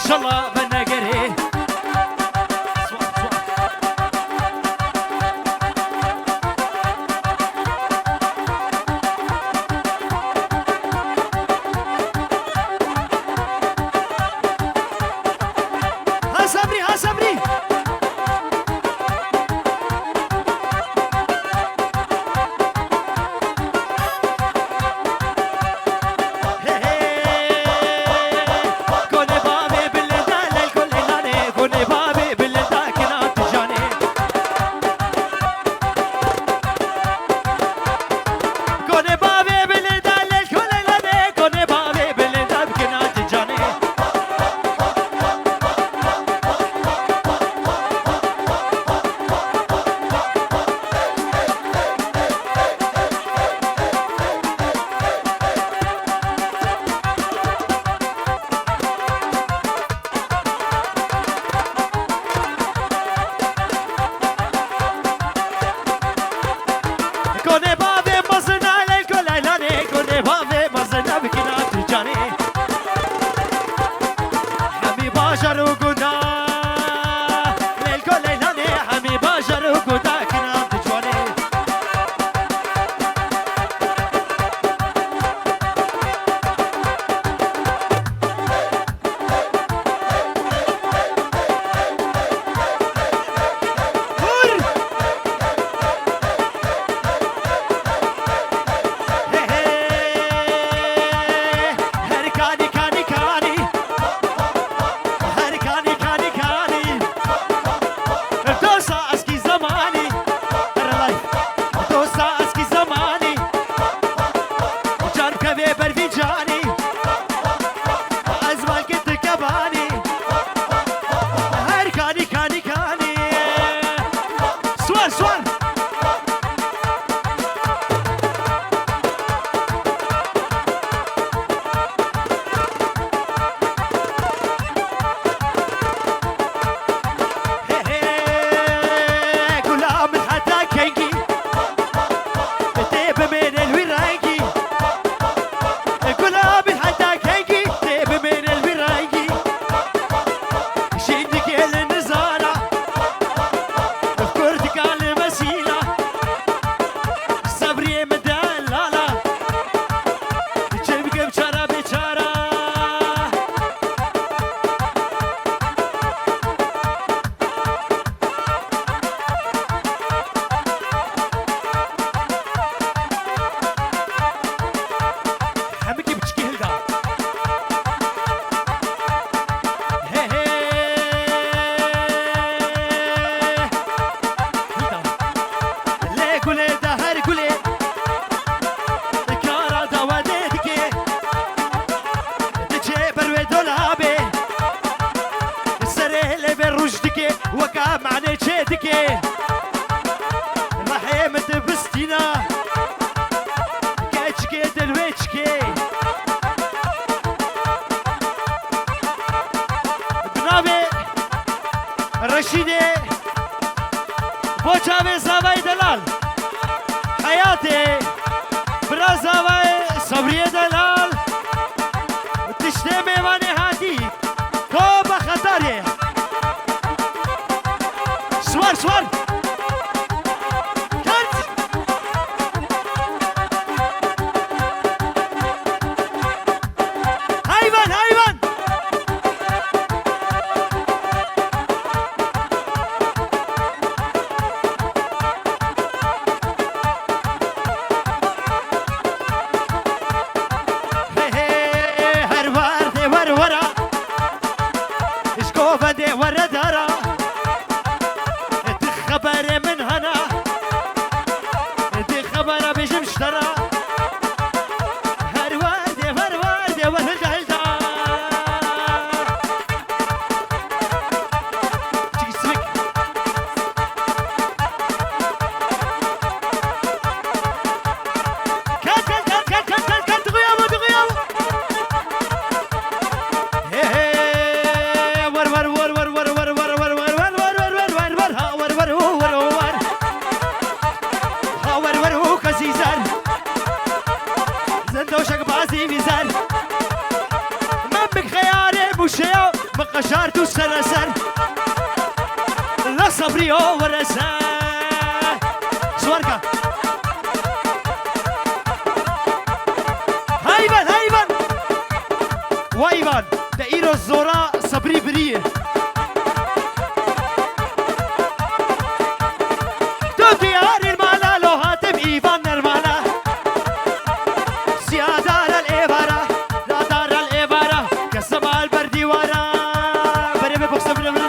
ماشاءالله بنقري رشيدي بوچاوي زاوي دلال حياتي برا زاوي صبري دلال تشتي ميواني هاتي توبة خطاري سوار سوار زندوشك بعزي ميزان ما بك خياري بوشيو مقشارت وسرسر لا صبري ورسا سواركا هايبان هايبان وايبان دايرو الزورا صبري بريه دو ديار المالا لو هاتم ايفان المالا سيادار الإبارة لا دار الإبارة كسبها البردي ورا بري ببوكس بلبل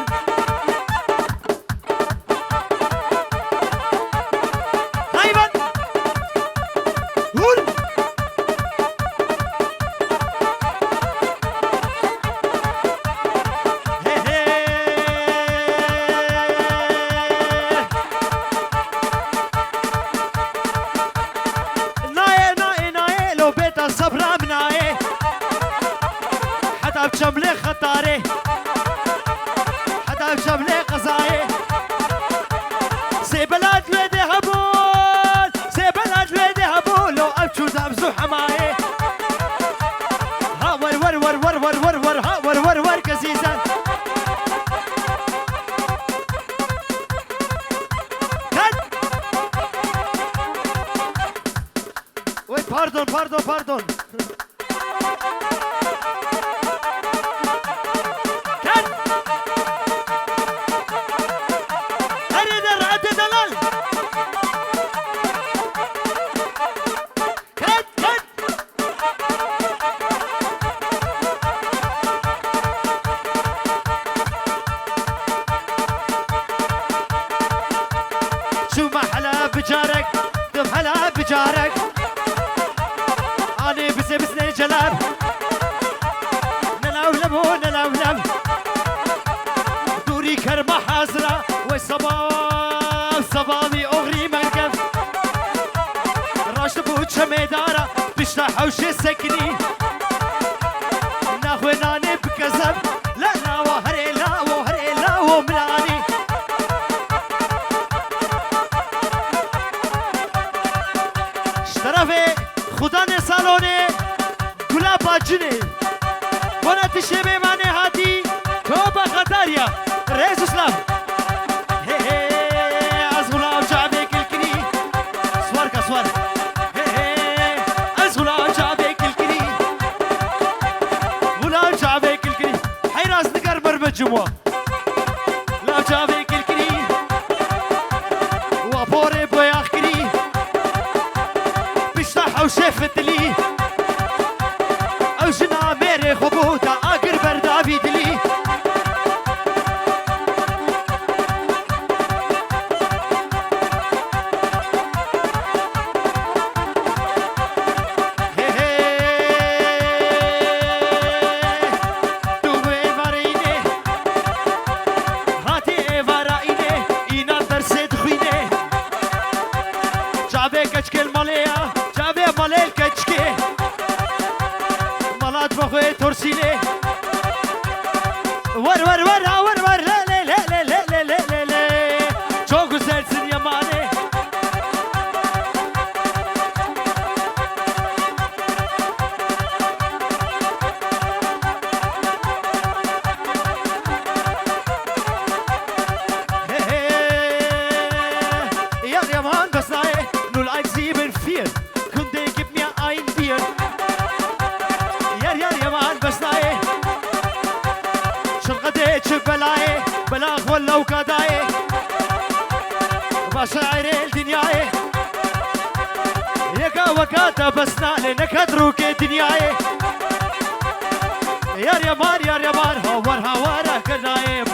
هايبان هول صبرا مناي حتى بشملي خطاري حتى بشملي قزاي سي بلاد لويدي هبول سي بلاد لويدي هبول لو ابشو زابزو حماي ها ور ور ور ور ور ور ور ها ور ور ور كزيزان باردون كان أريد الرعد دلال كان شو ما حلا بجارك دم حلا بجارك أنا بسني جلاب نلولب دوري كرمة حاضرة صبابي أغري مركب راشد بوچه ميدارة بشتا حوش سكني ناخوي ناني بكذب لا لا وهري لا وملاني اشترافي خداني سالوني گلا باجني وانا تشبه ماني هاتي توبا خطاريا رئيس اسلام از غلام شعبك الكني سوار از غلام شعبك الكني غلام شعبك الكني حي راس نقر مرمى جموع غلام شعبك الكني وابوري بوياخ كني بشتاح وشفت لي اوجنا ميري خبوتا اقر بردابي دلي ترسيلي ور لا çok güzelsin Yamani Ja, Yaman, das sei 0174 Kunde, gib mir ein Bier Yaman, das sei شرقدي بلاي بلاغ ولا وكداي بشاعر الدنياي يكا وكاتا بسنا لنك هدروك دنياي يا ريمان هوار كناي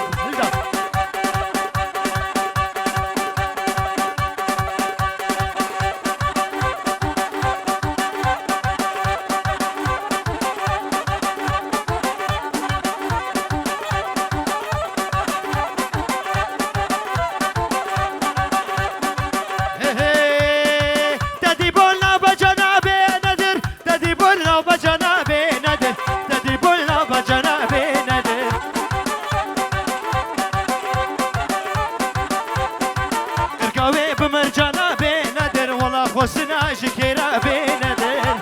بمرجانا بينادر والله خوسنا شكيرا بينادر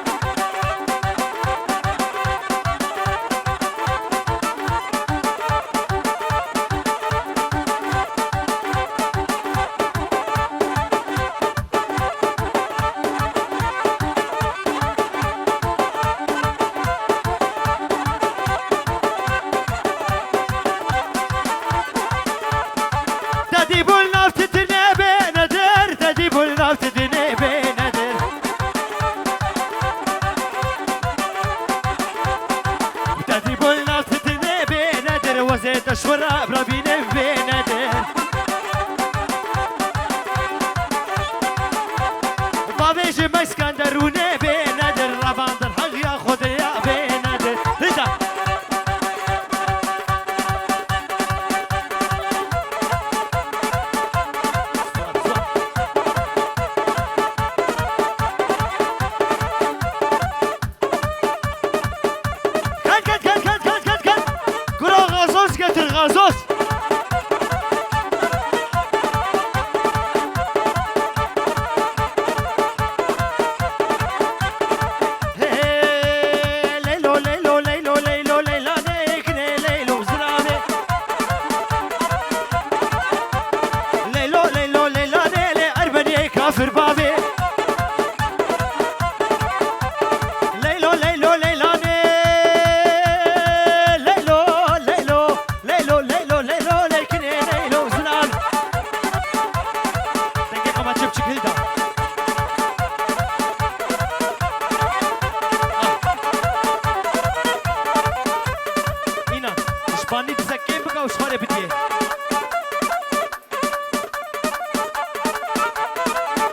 تدري بولنا تتني بينادر وزيت أشورا برابيني بينادر بابيجي ما اسكندروني بينادر راباندر حق يا خود يا بينادر هدا غازوس ليلو ليلو ليلو ليلو ليلى نكني ليلو زرابي ليلو ليلو ليلى ليلي أربني كافر بابي ليلو ليلو ليلى بانی تزکیم بگا وش خاره بدیه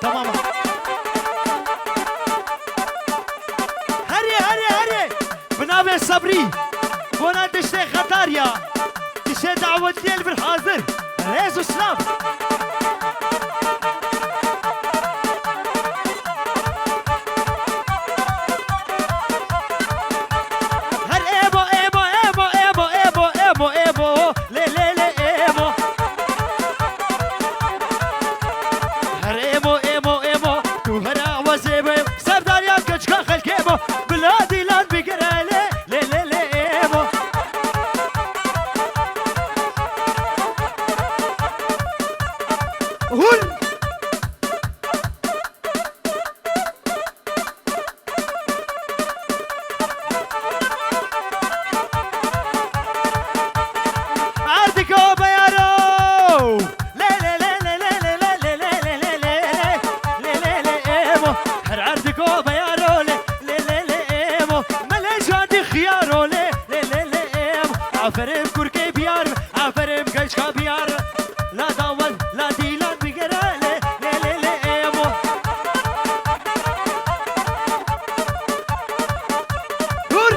تماما هري بنابي صبري بونا دشتي خطاريا دشتي دعوة الليل بالحاضر ريز وسلام بلادي لان بقرا لي لي لي لي ايمو هول عردكو بيارو لي لي لي لي لي لي لي لي لي لي لي لي ايمو عردكو بيارو لي خيارو لي لي لي لي عفرم كركي بيار عفرم كشكا بيار لا داول لا ديلان بقرا لي لي لي لي ايمو دور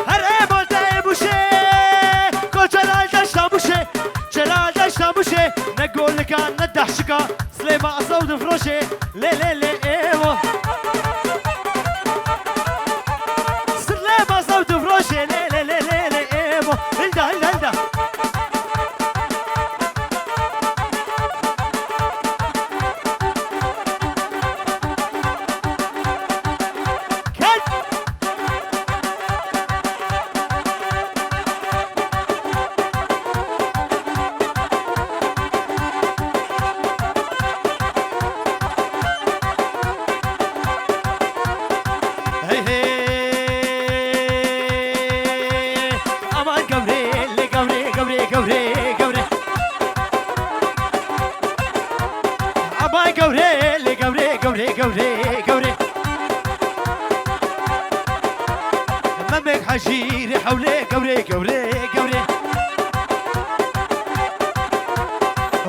هر ايمو تايبوشي كل جلال دشتاموشي جلال دشتاموشي نقول لك أنا الدحشكة سليمة أصوت فروشي لي لي لي إيوه سليمة أصوت فروشي لي لي لي لي لي إيوه هلدا هلدا هلدا قوري ممك حجيري حولي قوري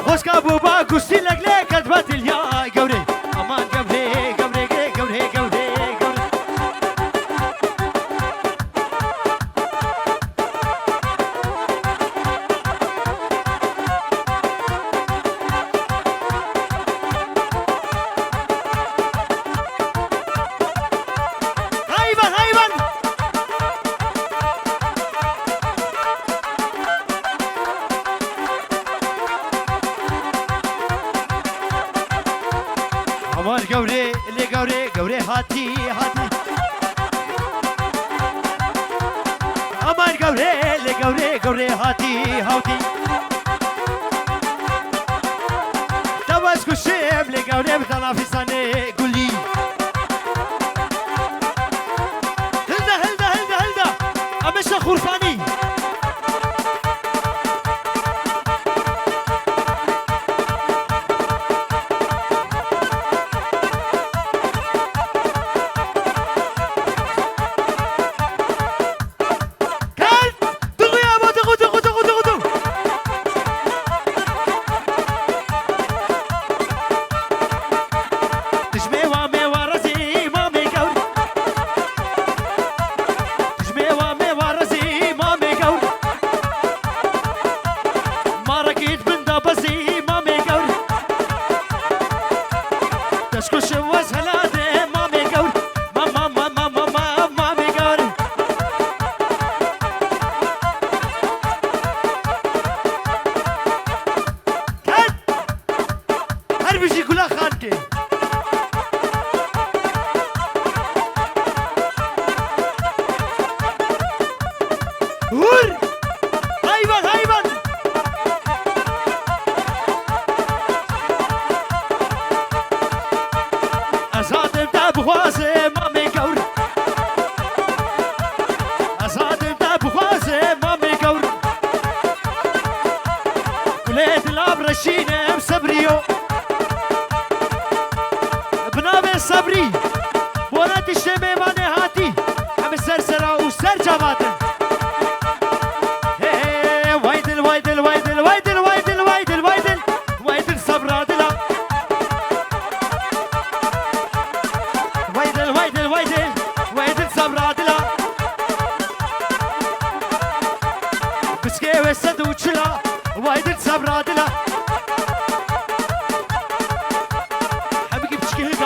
خوشك ابو باكو سيلك ليك كتبت اليا قوري امان قوري امان قوري هاتي امان قوري هاتي تبس كشيم لقوري بطلع في سنة قولي هلدا امشي خرفاني أشينا بصبريو بنابي صبري بولات الشمي ماني هاتي هم سرسرة وسر جماتن وايدل وايدل وايدل وايدل وايدل وايدل وايدل وايدل صبر عدلا وايدل وايدل وايدل وايدل صبر عدلا بسكي وسد وشلا وايدل صبر عدلا حبيبي بشكي هيك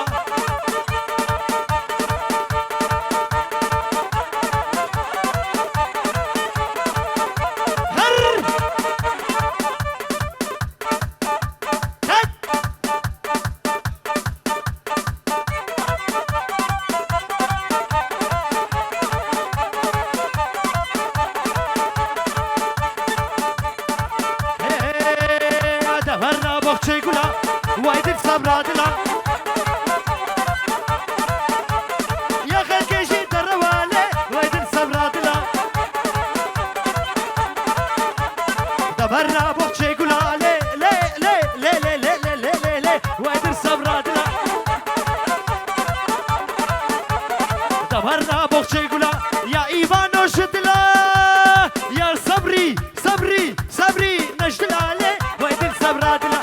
وايد الصبر عدلا يا خلقي شي دروالي وايد الصبر عدلا دبرنا بوخشي يقولا لي لي لي لي لي لي لي لي لي وايد الصبر عدلا دبرنا بوخشي يقولا يا ايفانو شدلا يا صبري صبري صبري نجدلا لي وايد الصبر عدلا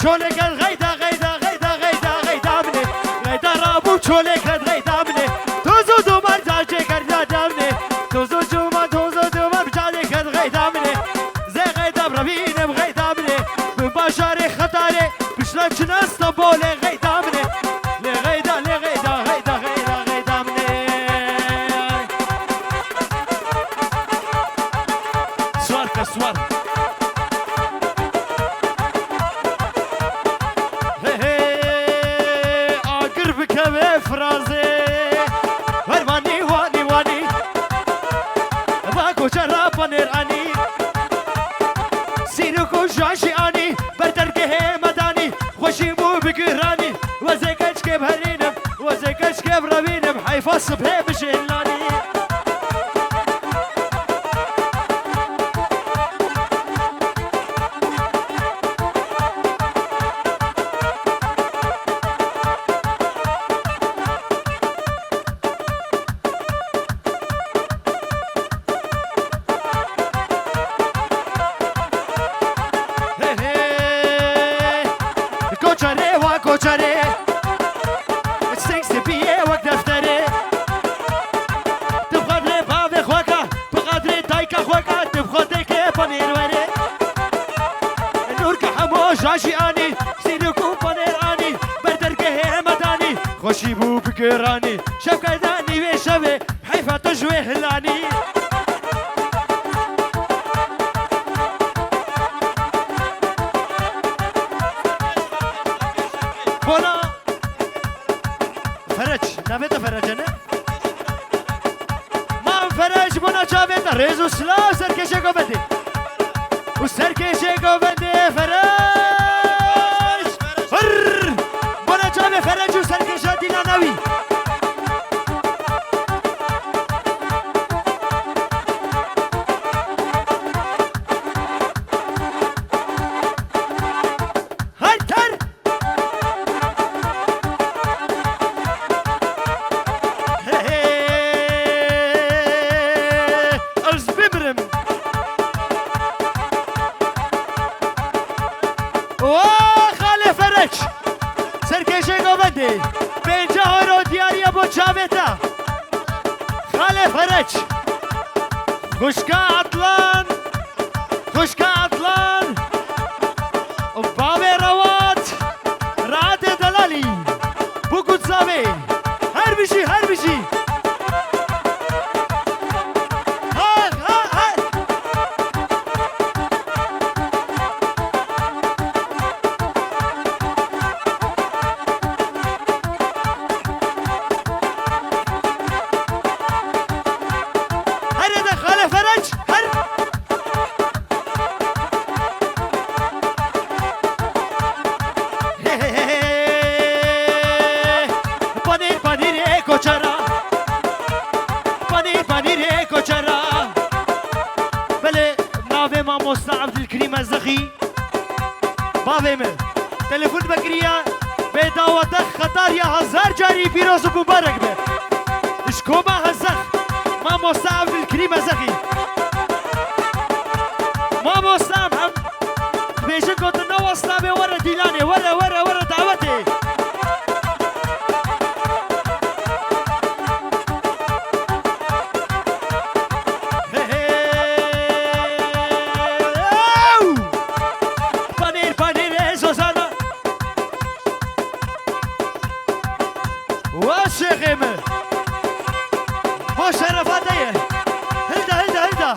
چولك غيدا غيدا غيدا غيدا غيدا مني غيدا رابو چولك غيدا مني توزو دوما جاجي غيدا دامني توزو دوما بجاجي غيدا مني زي غيدا بربينم غيدا مني بباشاري خطاري بشلا چنا اسطنبول غيدا مني لغيدا لغيدا غيدا غيدا غيدا مني سوار كسوار فرازي ورماني واني واني باكو شراب نيراني سيركو جاشي اني بردركه مداني خوشي مو بقراني وزيكش كيف هرينم وزيكش كيف ربينم حيفا الصبح بشلاني کوچره سکسی بیه وقت دفتره تبخدر باوی خوکا بقدر تایکا خوکا تبخدر که پنیر وره نور که همو جاشی آنی سیرکو پنیر آنی بردر که همدانی خوشی بو بگرانی شب کردانی و شبه حیفا تجوه هلانی بولا فرج نبيت فرجنا ما فرج بولا جابت ريزو سلا سركشة قبدي وسركشة قبدي فرج بولا جابت فرج وسركشة دينا نوي سرکشه گوبنده بینجا هارو دیاریا با چاویتا خاله فرج خوشکا اطلان بابي مامۆستا عەبدولکەریم ئەزەخی بابێ من تەلەفۆن بەگریە بێداوەتە خەتاریە هەزار جاری پیرۆز و مبارەک بێ شکۆمە هەزەخ مامۆستا عەبدولکەریم ئەزەخی مامۆستام هەم بێژن گۆتنەوە ئەستا بێ وەرە دیلانێ وەرە داوەتێ شيخيمه بو شرفاتيه هلدا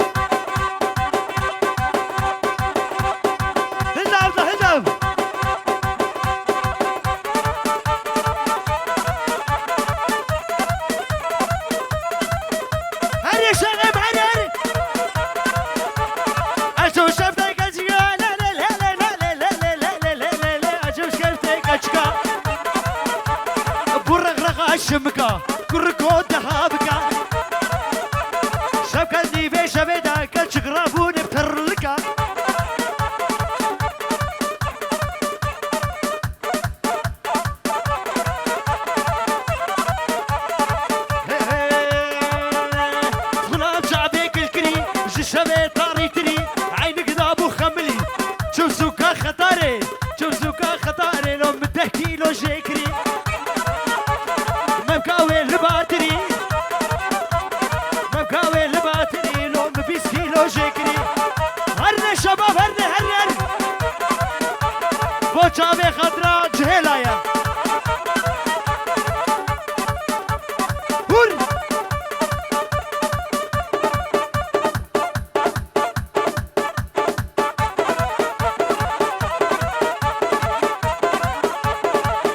هل يا شيخيم هل اشوف شفتك اشكا لا اشوف شفتك اشكا برغرغ الشمكة كركو دهابكا شبكة دي في شبيدا كالشغرافون بترلكا غلام شعبك الكري جشبي طاري تري عينك دابو خملي شوف سوكا خطاري لو متحكي لو جيكري مبكاوي لباتري لو مبيسكي لو جيكري هرنا شباب هرنا بوشابي خضرا جهلايا هور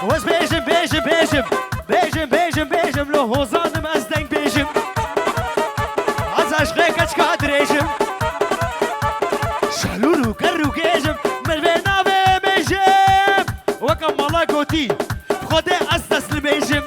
وز بيجم لو هوزانم ازدنگ بيجم عزاش غيكش كادريجم شالولو كرو كيجم ملبينا بيجم وكم ملاكوتي خودي استسل بيجم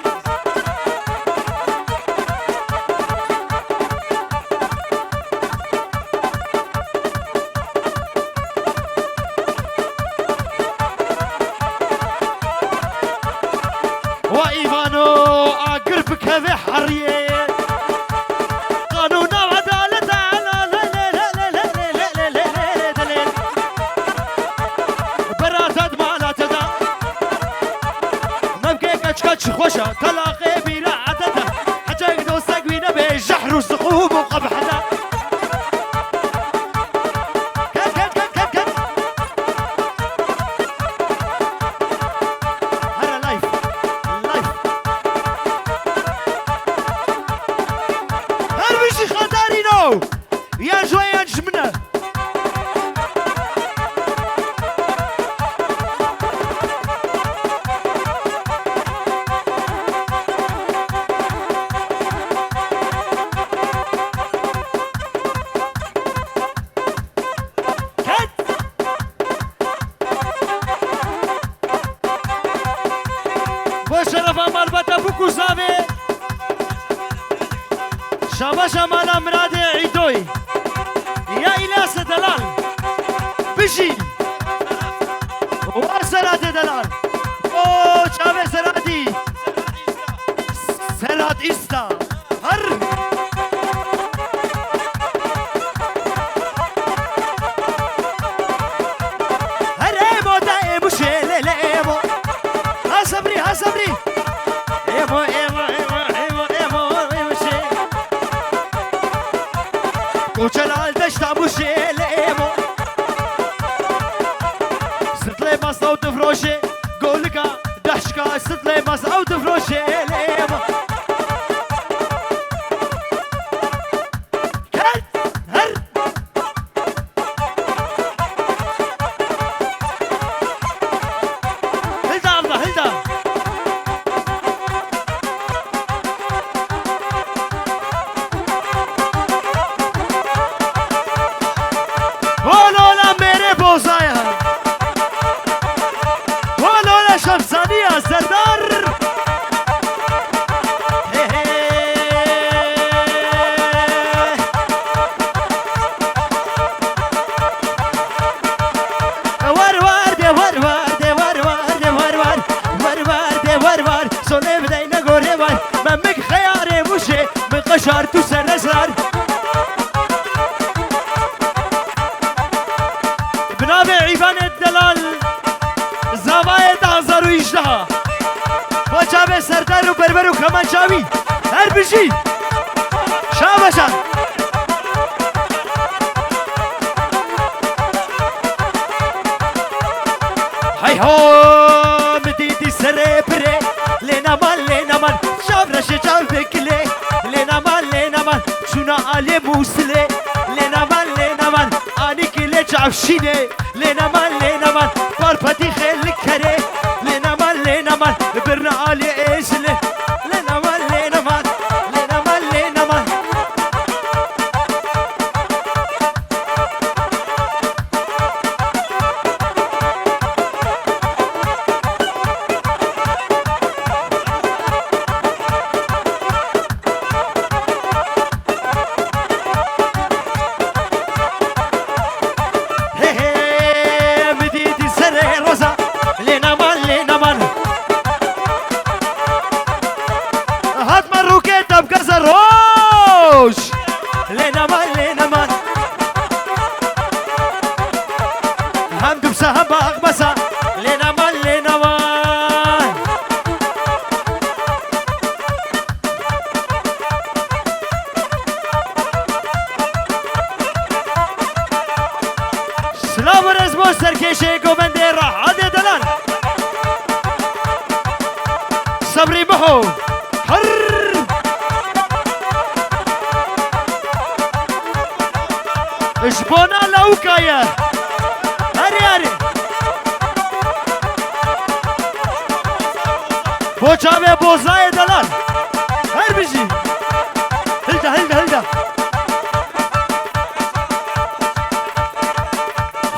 وإيفانو أقربك هذا حرية قانون وعدالة براتد مالات دا مبكي كتش خوشة تلاقي بلا عددا حجاك دوستك بينا بجحر وسقوب وقبحدا يا جوي يا جمنة بشرف مال بتا بوكو زابي شاباشا مالا مرادي عيدوي يا إلاس دلال بشي وسراد دلال او شابه سرادي سراد إستا هر هر ايمو دا ايمو شيل ايمو ها صبري ايمو شيل وجلال دشتا مو شيل ايمو بنابه عیفان الدلال زوایه 2018 با چاوه سردار و بربر و کمان چاوی هر بشی شابشان هی ها مدیدی سره پره لینا من شاب رشه چاو بکله لینا من چونا آلی موسله لینا من آنی کله چاوشینه لینا من پارپتی خیلی کره لینا من برنا آلی ایزله لینا من سرکشه گوبنده را عده دلان صبری محو هر اشبونا لوکایا هری بوچاوه بوزای دلان هر بشی هلدا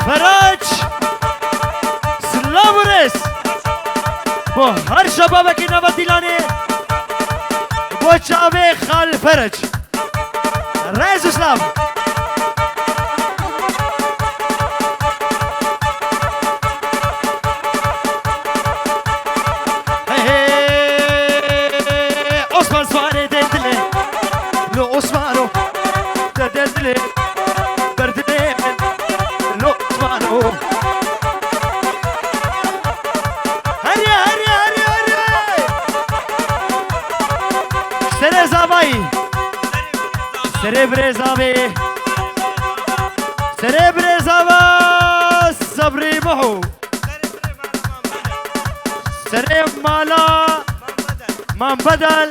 فرج سلامورس با هر شبابه که نوه دیلانه با چاوه خال فرج رئیس اسلام عثمان سواره دندله لو عثمانو دندله بردنه لو عثمانو سره برزاوه صبری محو سره مالا من بدل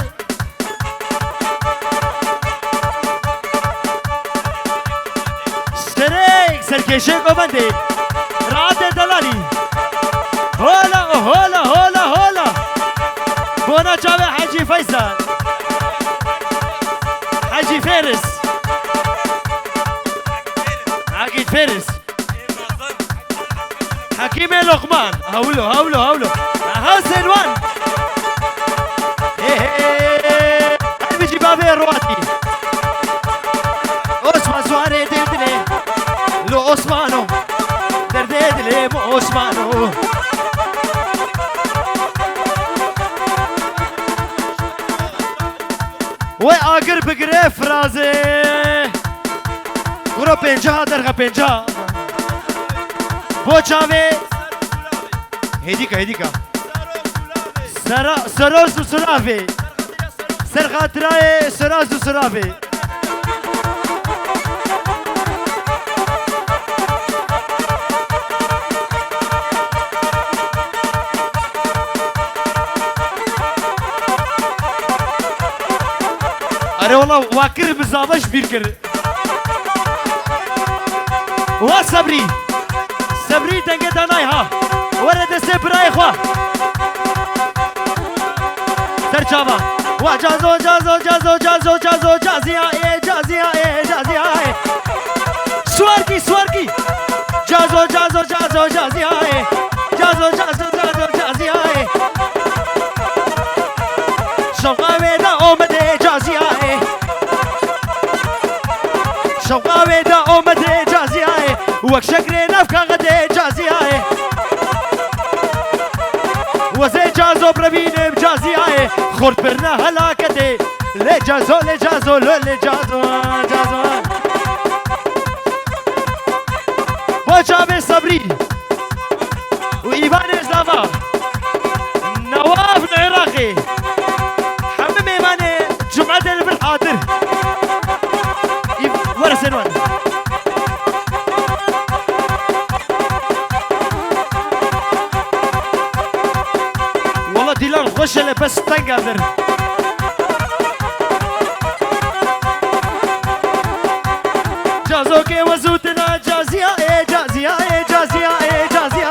سره سرکشه گوبنده راد دلالی هولا بونا جاوه حاجی فیصل حاجی فارس عقيد فارس حكيم لقمان هولو ها سلوان بيجي بابي رواتي عثمان سواري دردلي لو عثمانو دردلي مو عثمانو وآخر بقري فرازي برو 50 درجه 50 بوچاوه هدیکا سراز و سراوه سرخاطرای سراز و سراوه اره والله واکر بزابش بیر کرد وا صبری دنگه دانای ها ورد سه برای خواه سرچاوا وا جازو جازی های سوارکی جازو جازی های جازی های شوقاوه دا اومده جازی های شوقاوه دا اومده جازی های وک شکر نفکا غده جازی های وزه جازو بربینم جازی های خورد برنا هلاکته لجازو جابر صبري وإيفان زافا نواف العراقي حمم إيماني جمعة بالحاضر ورا سنوان والله ديلان خوش اللي بس تنقدر جازوكي وزوتنا جازيا اي جازيا اي جازيا اي جازيا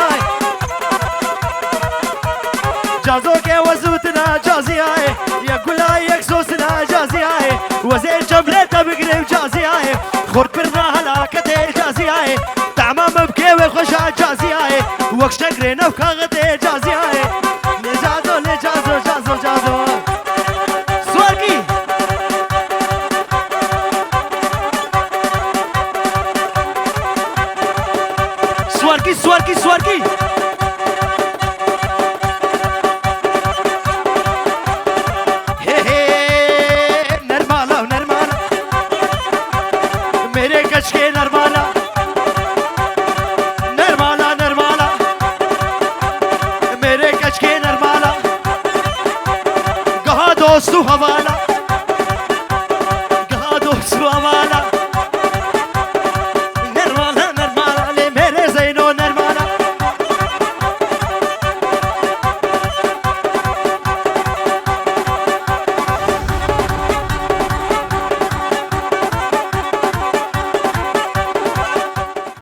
جازوكي وزوتنا جازيا اي يا كلا يكسوسنا جازيا اي وزي جبلتها بقرب جازيا اي خور برنا هلاكتي جازيا اي تعمام بكي وخشا جازيا اي وقش تقرينا وكاغتي جازيا اي لجازو لجازو جازو جازو سواركي سواركي سواركي سواركي